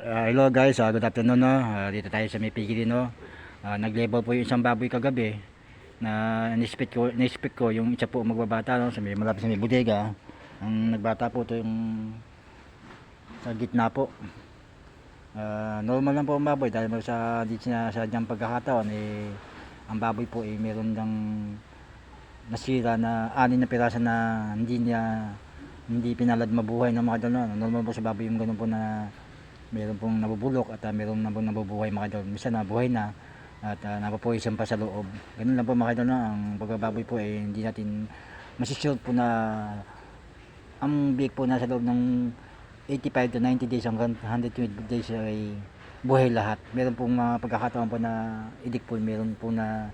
Hello guys, good afternoon no. Dito tayo sa may pigilin no. Nag-level po yung isang baboy kagabi na ni-spit ko yung isa po magbabata no, sa may malapit sa may bodega. Ang nagbata po to yung sa gitna po. Normal lang po ang baboy dahil sa dito sa diyang pagkakataon ang baboy po meron lang nasira na 6 na piraso na hindi pinalad mabuhay ng mga dalon. Normal po sa baboy yung ganun po na meron pong nabubulok at meron na pong nabubuhay mga idol. Minsan nabuhay na at napapoison pa sa loob. Ganun lang po mga idol, no? Ang pagbababoy po hindi natin masisure po na ang biik po nasa loob ng 85 to 90 days hanggang 120 days ay buhay lahat. Meron pong mga pagkakataon po na idik po, meron po na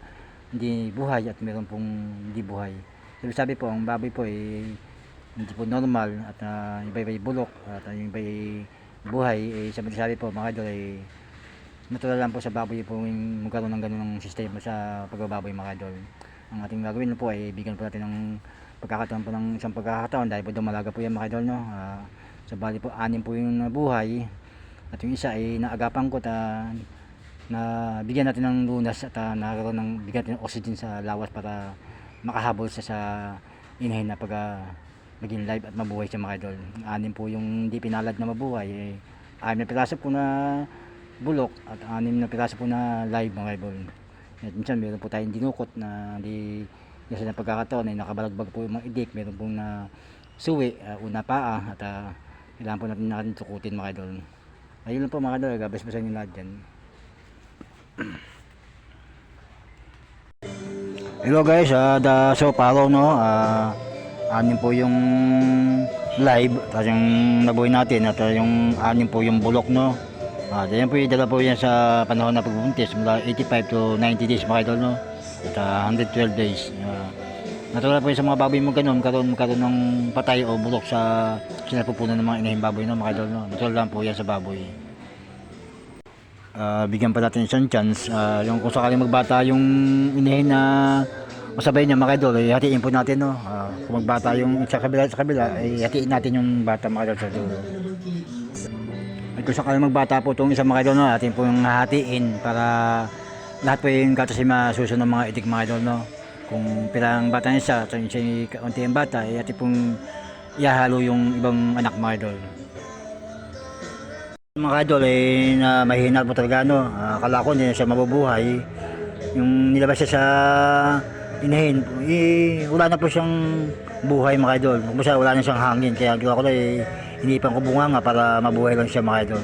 hindi buhay at meron pong hindi buhay. So, sabi po, ang baboy po hindi po normal at iba-iba bulok at yung iba buhay. Sabi po mga idol natural lang po sa baboy po yung magkaroon ng ganun sistema sa pagbababoy mga idol. Ang ating gagawin po bigyan po natin ng pagkakataon po ng isang pagkakataon dahil po dumalaga po yan mga idol no. Sa bali po 6 po yung nabuhay at yung isa naagapan ko na bigyan natin ng lunas at nagkaroon ng bigyan natin ng oxygen sa lawas para makahabol sa inahin na maging live at mabuhay siya mga idol. 6 po yung hindi pinalad na mabuhay 6 na piraso po na bulok at 6 na piraso po na live mga idol. At minsan meron po tayong dinukot na hindi kasi na pagkakataon nakabalagbag po yung mga idik, meron pong na suwi, una paa at kailangan po natin tukutin mga idol. Ayun lang po mga idol, gabas-basan yung lahat dyan. Hello guys, so paro no, 6 po yung live tapos yung nabuhay natin at yung 6 po yung bulok no. Yan po yung dala po yan sa panahon na pagbubuntis mula 85 to 90 days mga idol no. At 112 days. Natural po yung sa mga baboy mo ganun, karoon ng patay o bulok sa sinapupunan ng mga inahing baboy no mga idol no. Natural lang po yan sa baboy. Bigyan pa natin isang chance, yung kung sakaling magbata yung inahin na masabay niya mga idol, hatiin po natin no. Kung magbata yung sa kabila hatiin natin yung bata mga idol sa dulo. At kung sakaling magbata po itong isang mga idol no, atin po yung hatiin para lahat po yung gatos ay masusunod ng mga itik mga idol no. Kung pirang bata niya siya at yung siya kaunti yung bata atin pong ihahalo yung ibang anak mga idol. Mga idol na mahihina po talaga no. Akala ko hindi na siya mabubuhay. Yung nilabas siya sa inahin, wala na po siyang buhay mga idol. Wala na siyang hangin kaya ginawa ko hinipan ko bunga nga para mabuhay lang siya mga idol.